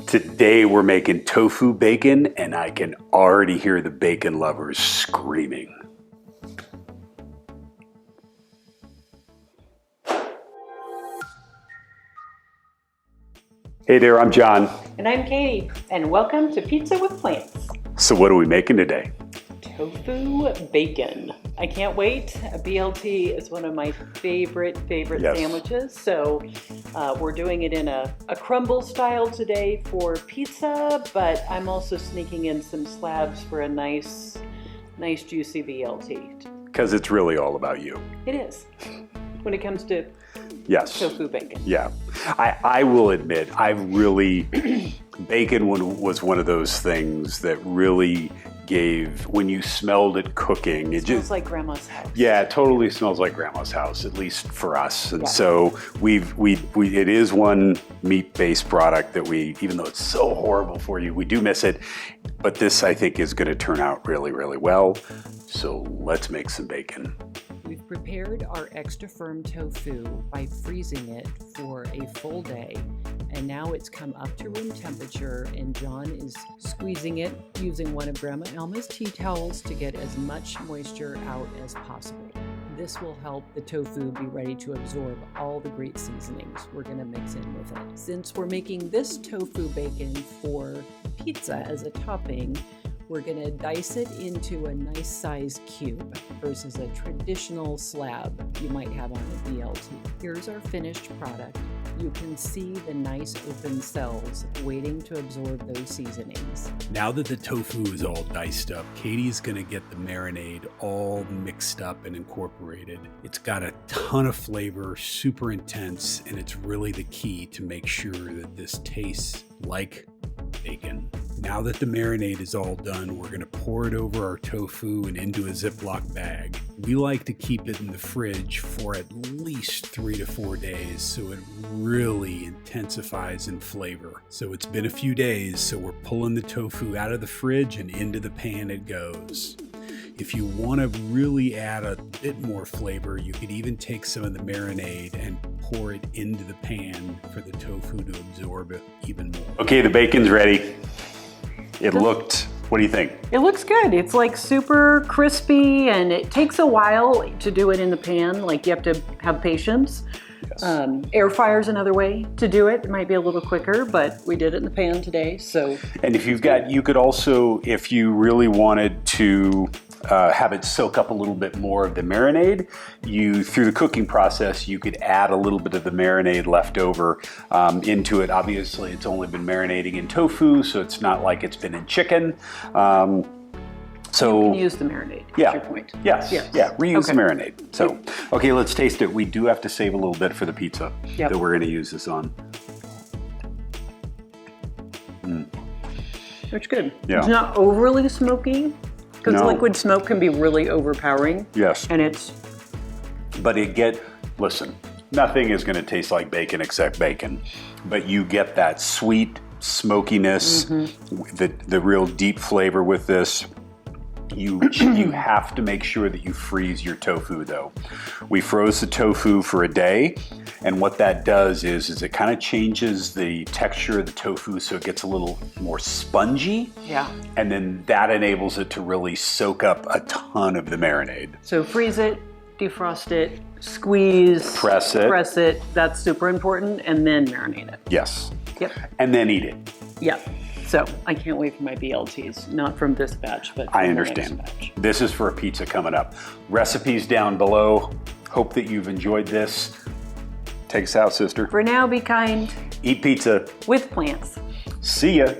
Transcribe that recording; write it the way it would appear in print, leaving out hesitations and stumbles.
Today we're making tofu bacon, and I can already hear the bacon lovers screaming. Hey there, I'm John. And I'm Katie, and welcome to Pizza with Plants. So what are we making today? Tofu bacon. I can't wait. A BLT is one of my favorite Yes. sandwiches. So we're doing it in a crumble style today for pizza, but I'm also sneaking in some slabs for a nice juicy BLT. Because it's really all about you. It is, when it comes to Yes. tofu bacon. Yeah. I will admit, bacon was one of those things that really gave, when you smelled it cooking, it Smells just like grandma's house. Yeah, it totally smells like grandma's house, at least for us. And Yeah. so it is one meat-based product that even though it's so horrible for you, we do miss it. But this, I think, is going to turn out really, really well. So let's make some bacon. We've prepared our extra firm tofu by freezing it for a full day, and now it's come up to room temperature, and John is squeezing it using one of Grandma Elma's tea towels to get as much moisture out as possible. This will help the tofu be ready to absorb all the great seasonings we're going to mix in with it. Since we're making this tofu bacon for pizza as a topping, we're going to dice it into a nice sized cube versus a traditional slab you might have on a BLT. Here's our finished product. You can see the nice open cells waiting to absorb those seasonings. Now that the tofu is all diced up, Katie's going to get the marinade all mixed up and incorporated. It's got a ton of flavor, super intense, and it's really the key to make sure that this tastes like bacon. Now that the marinade is all done, we're going to pour it over our tofu and into a Ziploc bag. We like to keep it in the fridge for at least 3 to 4 days so it really intensifies in flavor. So it's been a few days, so we're pulling the tofu out of the fridge and into the pan it goes. If you want to really add a bit more flavor, you could even take some of the marinade and pour it into the pan for the tofu to absorb it even more. Okay, the bacon's ready. What do you think? It looks good. It's like super crispy, and it takes a while to do it in the pan. Like, you have to have patience. Yes. Air fryer's another way to do it. It might be a little quicker, but we did it in the pan today. So, and if you could also, if you really wanted to have it soak up a little bit more of the marinade, through the cooking process, you could add a little bit of the marinade left over into it. Obviously, it's only been marinating in tofu, so it's not like it's been in chicken. So you can use the marinade. Yeah. That's your point. Yes. Yeah. Reuse the Okay. marinade. So, okay, let's taste it. We do have to save a little bit for the pizza Yep. that we're going to use this on. It's good. Yeah. It's not overly smoky, because No. liquid smoke can be really overpowering. Yes. And it's But listen, nothing is going to taste like bacon except bacon. But you get that sweet smokiness, the real deep flavor with this. You have to make sure that you freeze your tofu though. We froze the tofu for a day, and what that does is it kind of changes the texture of the tofu so it gets a little more spongy. yeah. And then that enables it to really soak up a ton of the marinade. So freeze it, defrost it, squeeze, Press it. That's super important, and then marinate it. Yes. Yep. And then eat it. Yep. So I can't wait for my BLTs, not from this batch, but from I the understand. next batch. This is for a pizza coming up. Recipes down below. Hope that you've enjoyed this. Take us out, sister. For now, be kind Eat pizza. with plants. See ya.